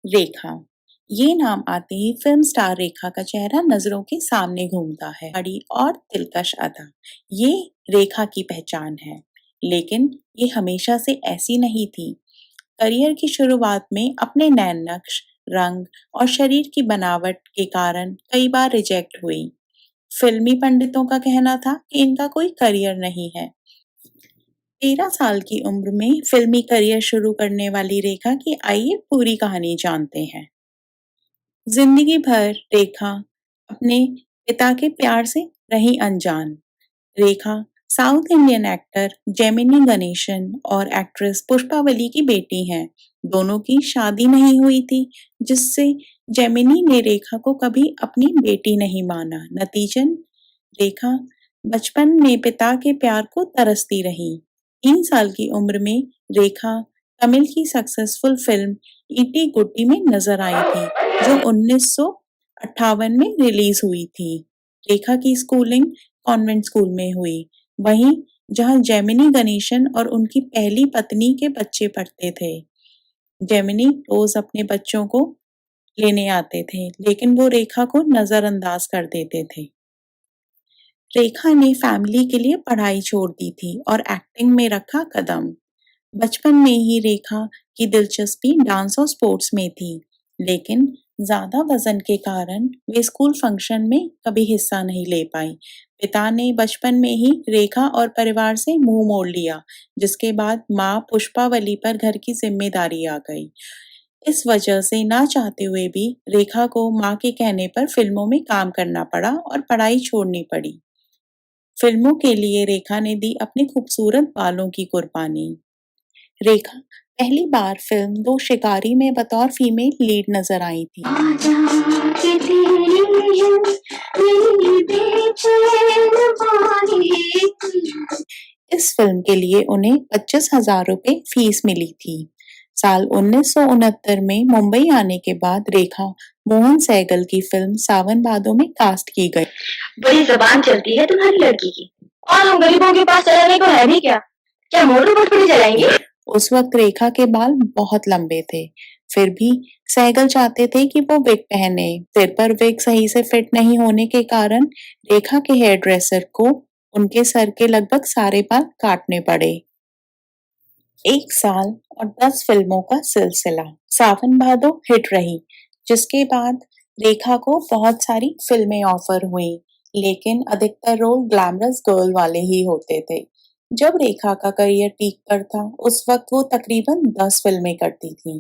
रेखा। ये नाम आते ही फिल्म स्टार रेखा का चेहरा नजरों के सामने घूमता है। बड़ी और दिलकश अदा, ये रेखा की पहचान है। लेकिन ये हमेशा से ऐसी नहीं थी। करियर की शुरुआत में अपने नैन नक्श, रंग और शरीर की बनावट के कारण कई बार रिजेक्ट हुई। फिल्मी पंडितों का कहना था कि इनका कोई करियर नहीं है। 13 साल की उम्र में फिल्मी करियर शुरू करने वाली रेखा की आइए पूरी कहानी जानते हैं। जिंदगी भर रेखा अपने पिता के प्यार से रही अनजान। Rekha south Indian actor Gemini Ganesan और एक्ट्रेस पुष्पावली की बेटी हैं। दोनों की शादी नहीं हुई थी, जिससे जेमिनी ने रेखा को कभी अपनी बेटी नहीं माना। नतीजन रेखा बचपन में पिता के प्यार को तरसती रही। 3 साल की उम्र में रेखा तमिल की सक्सेसफुल फिल्म ईटी गुड्डी में नजर आई थी, जो 1958 में रिलीज हुई थी। रेखा की स्कूलिंग कॉन्वेंट स्कूल में हुई, वहीं जहां जेमिनी गणेशन और उनकी पहली पत्नी के बच्चे पढ़ते थे। जेमिनी रोज अपने बच्चों को लेने आते थे, लेकिन वो रेखा को नजरअंदाज कर देते थे। रेखा ने फैमिली के लिए पढ़ाई छोड़ दी थी और एक्टिंग में रखा कदम। बचपन में ही रेखा की दिलचस्पी डांस और स्पोर्ट्स में थी, लेकिन ज्यादा वजन के कारण वे स्कूल फंक्शन में कभी हिस्सा नहीं ले पाई। पिता ने बचपन में ही रेखा और परिवार से मुंह मोड़ लिया, जिसके बाद माँ पुष्पावली पर घर की जिम्मेदारी आ गई। इस वजह से ना चाहते हुए भी रेखा को माँ के कहने पर फिल्मों में काम करना पड़ा और पढ़ाई छोड़नी पड़ी। फिल्मों के लिए रेखा ने दी अपने खूबसूरत बालों की कुर्बानी। रेखा पहली बार फिल्म दो शिकारी में बतौर फीमेल लीड नजर आई थी। इस फिल्म के लिए उन्हें 25,000 रुपए फीस मिली थी। साल 1969 में मुंबई आने के बाद रेखा मोहन सहगल की फिल्म सावन भादो में कास्ट की गई। बड़ी जबान चलती है तुम्हारी लड़की की, और हम गरीबों के पास चलाने को है भी क्या? क्या मोटू पटपटी चलाएंगे? उस वक्त रेखा के बाल बहुत लंबे थे, फिर भी सहगल चाहते थे कि वो विग पहने। सिर पर विग सही से फिट नहीं होने के कारण रेखा के हेयर ड्रेसर को उनके सर के लगभग सारे बाल काटने पड़े। 1 साल और 10 फिल्मों का सिलसिला। सावन भादो हिट रही, जिसके बाद रेखा को बहुत सारी फिल्में ऑफर हुई, लेकिन अधिकतर रोल ग्लैमरस गर्ल वाले ही होते थे। जब रेखा का करियर पीक पर था, उस वक्त वो तकरीबन 10 फिल्में करती थी।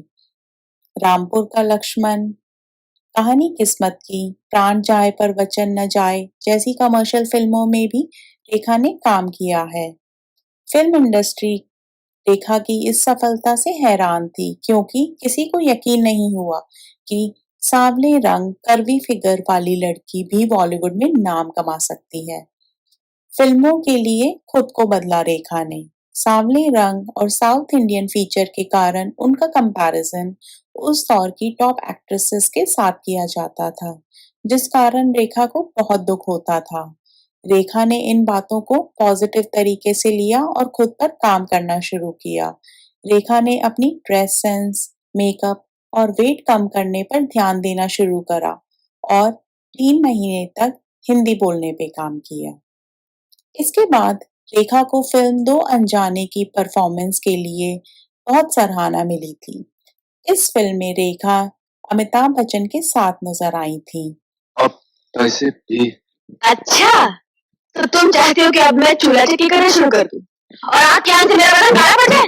रामपुर का लक्ष्मण, कहानी किस्मत की, प्राण जाए पर वचन न जाए जैसी कमर्शियल फिल्मों में भी रेखा ने काम किया है। फिल्म इंडस्ट्री रेखा की इस सफलता से हैरान थी, क्योंकि किसी को यकीन नहीं हुआ कि सांवले रंग, कर्वी फिगर वाली लड़की भी बॉलीवुड में नाम कमा सकती है। फिल्मों के लिए खुद को बदला रेखा ने। सांवले रंग और साउथ इंडियन फीचर के कारण उनका कंपैरिजन उस दौर की टॉप एक्ट्रेसेस के साथ किया जाता था, जिस कारण रेखा को बहुत दुख होता था। रेखा ने इन बातों को पॉजिटिव तरीके से लिया और खुद पर काम करना शुरू किया। रेखा ने अपनी ड्रेस सेंस, मेकअप और वेट कम करने पर ध्यान देना शुरू करा और 3 महीने तक हिंदी बोलने पे काम किया। इसके बाद रेखा को फिल्म दो अनजाने की परफॉर्मेंस के लिए बहुत सराहना मिली थी। इस फिल्म में रेखा अमिताभ बच्चन के साथ नजर आई थी। अब पैसे भी। अच्छा, तो तुम चाहते हो कि अब मैं चूल्हा चक्की करना शुरू कर दूं और आप यहाँ से मेरा बटन गायब हो जाए?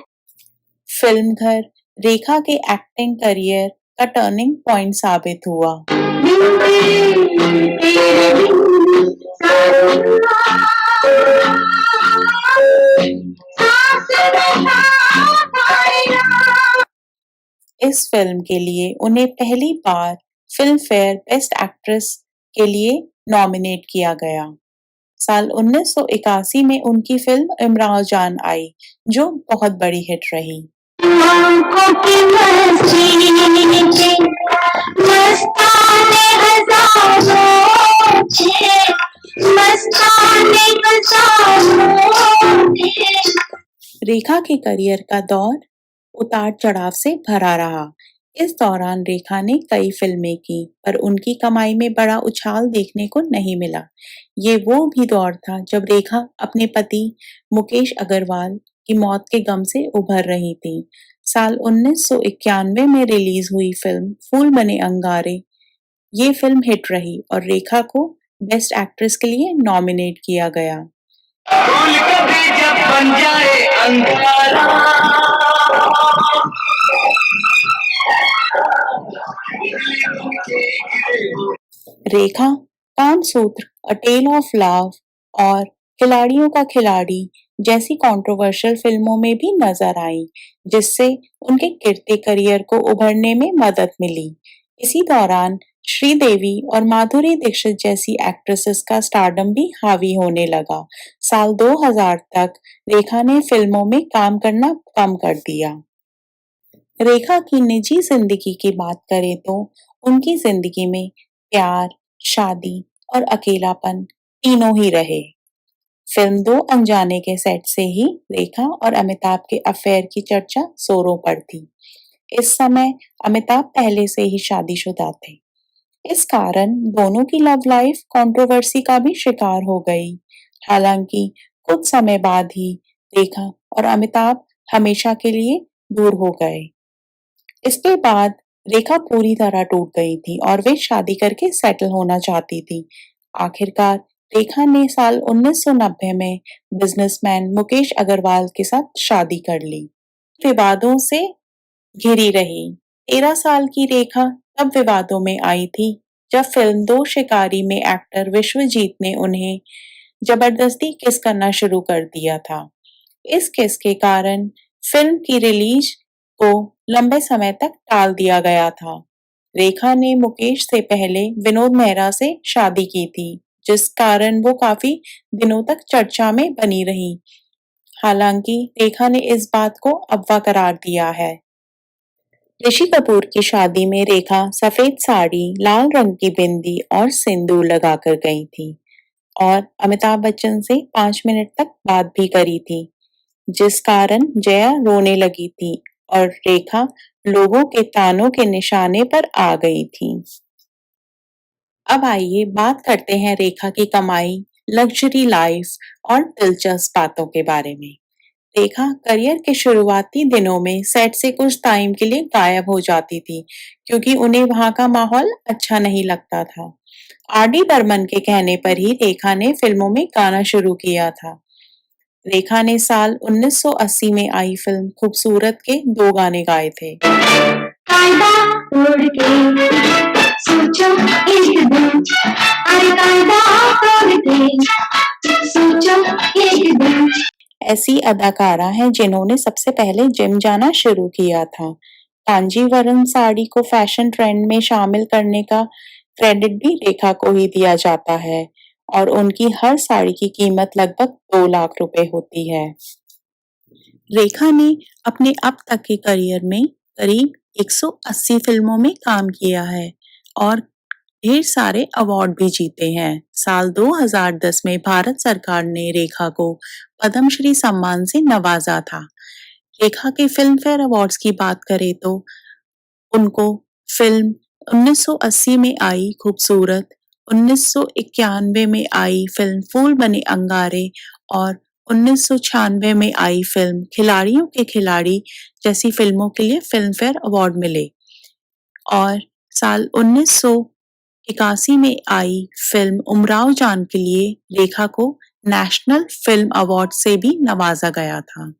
फिल्म घर रेखा के एक्टिंग करियर का टर्निंग पॉइंट साबित हुआ। इस फिल्म के लिए उन्हें पहली बार फिल्म फेयर बेस्ट एक्ट्रेस के लिए नॉमिनेट किया गया। साल 1981 में उनकी फिल्म इमरान जान आई, जो बहुत बड़ी हिट रही। रेखा के करियर का दौर उतार चढ़ाव से भरा रहा। इस दौरान रेखा ने कई फिल्में की, पर उनकी कमाई में बड़ा उछाल देखने को नहीं मिला। ये वो भी दौर था जब रेखा अपने पति मुकेश अग्रवाल की मौत के गम से उभर रही थी। साल 1991 में रिलीज हुई फिल्म फूल बने अंगारे, ये फिल्म हिट रही और रेखा को बेस्ट एक्ट्रेस के लिए नॉमिनेट किया गया। फूल कभी जब बन जाए अंगारा, रेखा कामसूत्र, अ टेल ऑफ लव और खिलाड़ियों का खिलाड़ी जैसी कंट्रोवर्शियल फिल्मों में भी नजर आई, जिससे उनके गिरते करियर को उभरने में मदद मिली। इसी दौरान श्रीदेवी और माधुरी दीक्षित जैसी एक्ट्रेसेस का स्टारडम भी हावी होने लगा। साल 2000 तक रेखा ने फिल्मों में काम करना कम कर दिया। रेखा की निजी जिंदगी की बात करें तो उनकी जिंदगी में प्यार, शादी और अकेलापन तीनों ही रहे। फिल्म दो अनजाने के सेट से ही रेखा और अमिताभ के अफेयर की चर्चा जोरों पर थी। इस समय अमिताभ पहले से ही शादीशुदा थे। इस कारण दोनों की लव लाइफ कंट्रोवर्सी का भी शिकार हो गई। हालांकि कुछ समय बाद ही रेखा और अमिताभ हमेशा के लिए दूर हो गए। इसके बाद रेखा पूरी तरह टूट गई थी और वे शादी करके सेटल होना चाहती थी। आखिरकार रेखा ने साल 1990 में बिजनेसमैन मुकेश अग्रवाल के साथ शादी कर ली। विवादों से घिरी रही। 13 साल की रेखा तब विवादों में आई थी जब फिल्म दो शिकारी में एक्टर विश्वजीत ने उन्हें जबरदस्ती किस करना शुरू कर दिया था। इस किस के कारण फिल्म की रिलीज को लंबे समय तक टाल दिया गया था। रेखा ने मुकेश से पहले विनोद मेहरा से शादी की थी, जिस कारण वो काफी दिनों तक चर्चा में बनी रही। हालांकि रेखा ने इस बात को अफवाह करार दिया है। ऋषि कपूर की शादी में रेखा सफेद साड़ी, लाल रंग की बिंदी और सिंदूर लगाकर गई थी और अमिताभ बच्चन से 5 मिनट तक बात भी करी थी, जिस कारण जया रोने लगी थी और रेखा लोगों के तानों के निशाने पर आ गई थी। अब आइए बात करते हैं रेखा की कमाई, लग्जरी लाइफ और दिलचस्प बातों के बारे में। रेखा करियर के शुरुआती दिनों में सेट से कुछ टाइम के लिए गायब हो जाती थी क्योंकि उन्हें वहां का माहौल अच्छा नहीं लगता था। आर.डी. बर्मन के कहने पर ही रेखा ने फिल्मों में गाना शुरू किया था। रेखा ने साल 1980 में आई फिल्म खूबसूरत के 2 गाने गाए थे। कायदा तोड़ के सोचो एक दिन, अरे कायदा तोड़ के सोचो एक दिन। ऐसी अदाकारा हैं जिन्होंने सबसे पहले जिम जाना शुरू किया था। कांजीवरम साड़ी को फैशन ट्रेंड में शामिल करने का क्रेडिट भी रेखा को ही दिया जाता है और उनकी हर साड़ी की कीमत लगभग 2 लाख रुपए होती है। रेखा ने अपने अब तक के करियर में करीब 180 फिल्मों में काम किया है और ढेर सारे अवार्ड भी जीते हैं। साल 2010 में भारत सरकार ने रेखा को पद्मश्री सम्मान से नवाजा था। रेखा के फिल्म फेयर अवार्ड्स की बात करें तो उनको फिल्म 1980 में आई खूबसूरत, 1991 में आई फिल्म फूल बने अंगारे और 1996 में आई फिल्म खिलाड़ियों के खिलाड़ी जैसी फिल्मों के लिए फिल्म फेयर अवार्ड मिले और साल 1981 में आई फिल्म उमराव जान के लिए रेखा को नेशनल फिल्म अवार्ड से भी नवाजा गया था।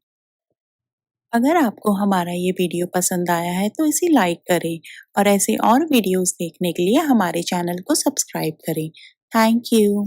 अगर आपको हमारा ये वीडियो पसंद आया है तो इसे लाइक करें और ऐसे और वीडियोस देखने के लिए हमारे चैनल को सब्सक्राइब करें। Thank you.